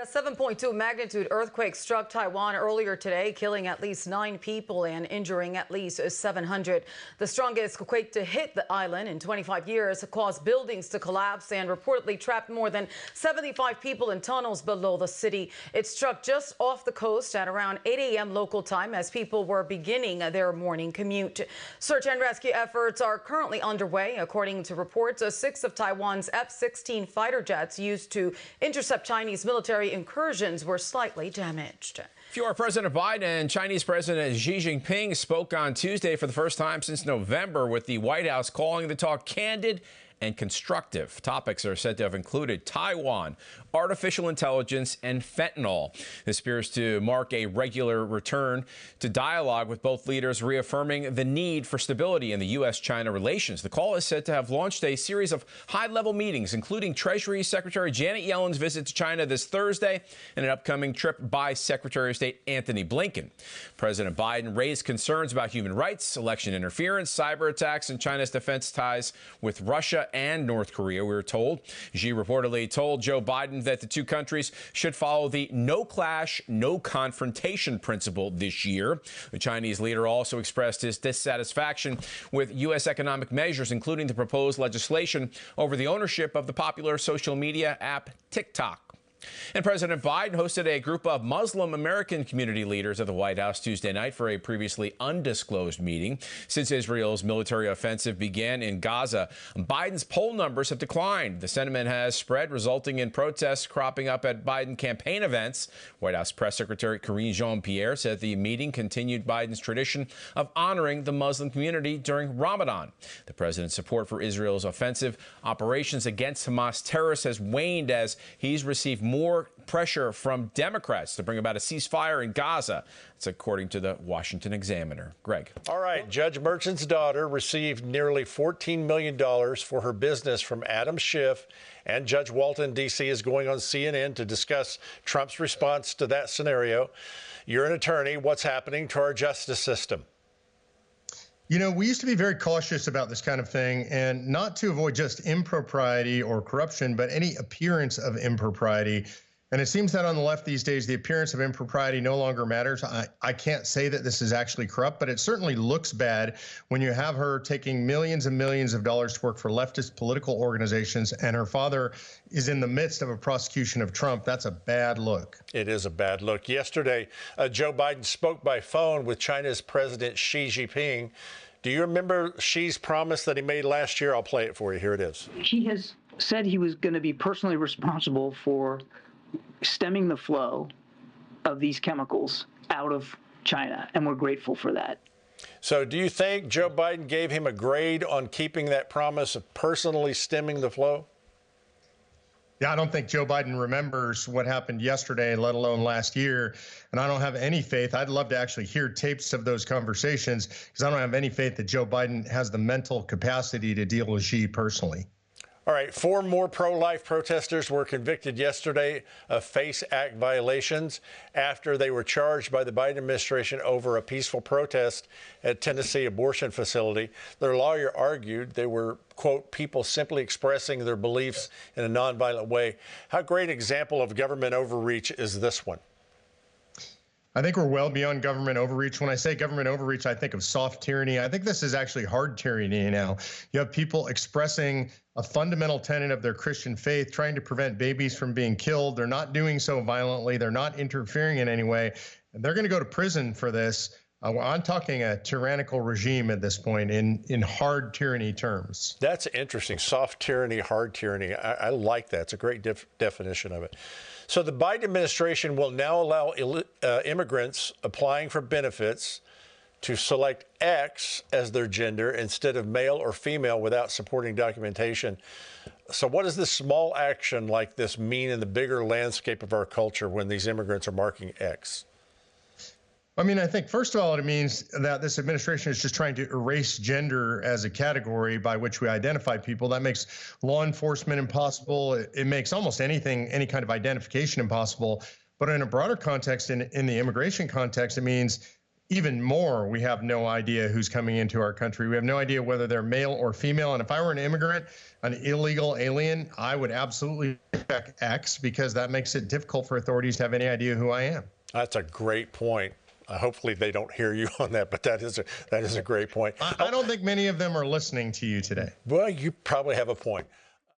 A 7.2 magnitude earthquake struck Taiwan earlier today, killing at least 9 people and injuring at least 700. The strongest quake to hit the island in 25 years caused buildings to collapse and reportedly trapped more than 75 people in tunnels below the city. It struck just off the coast at around 8 a.m. local time as people were beginning their morning commute. Search and rescue efforts are currently underway. According to reports, 6 of Taiwan's F-16 fighter jets used to intercept Chinese military incursions were slightly damaged. Former President Biden and Chinese President Xi Jinping spoke on Tuesday for the first time since November, with the White House calling the talk candid and constructive. Topics are said to have included Taiwan, artificial intelligence, and fentanyl. This appears to mark a regular return to dialogue, with both leaders reaffirming the need for stability in the U.S.-China relations. The call is said to have launched a series of high-level meetings, including Treasury Secretary Janet Yellen's visit to China this Thursday and an upcoming trip by Secretary of State Antony Blinken. President Biden raised concerns about human rights, election interference, cyber attacks, and China's defense ties with Russia and North Korea, we were told. Xi reportedly told Joe Biden that the two countries should follow the no clash, no confrontation principle this year. The Chinese leader also expressed his dissatisfaction with U.S. economic measures, including the proposed legislation over the ownership of the popular social media app TikTok. And President Biden hosted a group of Muslim American community leaders at the White House Tuesday night for a previously undisclosed meeting. Since Israel's military offensive began in Gaza, Biden's poll numbers have declined. The sentiment has spread, resulting in protests cropping up at Biden campaign events. White House Press Secretary Karine Jean-Pierre said the meeting continued Biden's tradition of honoring the Muslim community during Ramadan. The president's support for Israel's offensive operations against Hamas terrorists has waned as he's received more pressure from Democrats to bring about a ceasefire in Gaza. That's according to the Washington Examiner. Greg. All right. Judge Merchant's daughter received nearly $14 million for her business from Adam Schiff, and Judge Walton, D.C., is going on CNN to discuss Trump's response to that scenario. You're an attorney. What's happening to our justice system? You know, we used to be very cautious about this kind of thing, and not to avoid just impropriety or corruption, but any appearance of impropriety. And it seems that on the left these days, the appearance of impropriety no longer matters. I can't say that this is actually corrupt, but it certainly looks bad when you have her taking millions and millions of dollars to work for leftist political organizations, and her father is in the midst of a prosecution of Trump. That's a bad look. It is a bad look. Yesterday, Joe Biden spoke by phone with China's President Xi Jinping. Do you remember Xi's promise that he made last year? I'll play it for you. Here it is. He has said he was going to be personally responsible for stemming the flow of these chemicals out of China, and we're grateful for that. So do you think Joe Biden gave him a grade on keeping that promise of personally stemming the flow? Yeah, I don't think Joe Biden remembers what happened yesterday, let alone last year. And I don't have any faith. I'd love to actually hear tapes of those conversations, because I don't have any faith that Joe Biden has the mental capacity to deal with Xi personally. All right, 4 more pro-life protesters were convicted yesterday of FACE Act violations after they were charged by the Biden administration over a peaceful protest at Tennessee abortion facility. Their lawyer argued they were, quote, people simply expressing their beliefs in a nonviolent way. How great an example of government overreach is this one? I think we're well beyond government overreach. When I say government overreach, I think of soft tyranny. I think this is actually hard tyranny now. You have people expressing a fundamental tenet of their Christian faith, trying to prevent babies from being killed. They're not doing so violently. They're not interfering in any way. And they're going to go to prison for this. I'm talking a tyrannical regime at this point in hard tyranny terms. That's interesting. Soft tyranny, hard tyranny. I like that. It's a great definition of it. So the Biden administration will now allow immigrants applying for benefits to select X as their gender instead of male or female without supporting documentation. So what does this small action like this mean in the bigger landscape of our culture when these immigrants are marking X? I mean, I think, first of all, it means that this administration is just trying to erase gender as a category by which we identify people. That makes law enforcement impossible. It makes almost anything, any kind of identification impossible. But in a broader context, in the immigration context, it means even more, we have no idea who's coming into our country. We have no idea whether they're male or female. And if I were an immigrant, an illegal alien, I would absolutely check X, because that makes it difficult for authorities to have any idea who I am. That's a great point. Hopefully they don't hear you on that, but that is a great point. I don't think many of them are listening to you today. Well, you probably have a point.